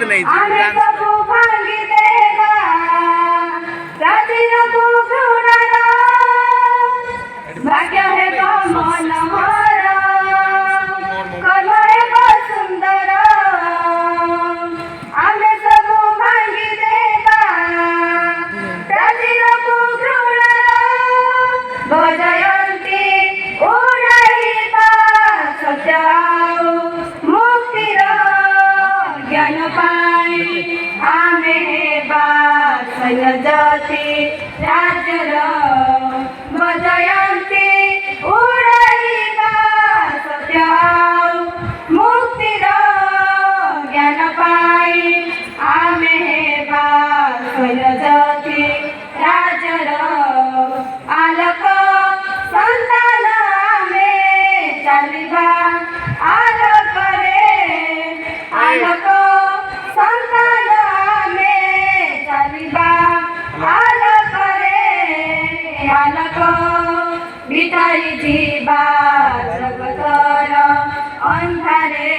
नाही आम्ही सबू भांगी देवा रात्री गुरुणारा भाग्य हे तो मन हर कलय सुंदर आम्ही सबू भांगी देवा रात्री गुरुणारा भजयंती उडाईबा सत्य मुक्तिर ज्ञान पाई आम्ही बासन जाती राज्यर भजयंती उडाईबा सत्य मुक्तिर ज्ञान पाई आम्ही बासन जाती राज्यर आलक संतान आम्ही चालिबा आलक रे आलक संतान आम्ही चालिबा आलक रे आलक विठाई जीवा जगतर अंधारे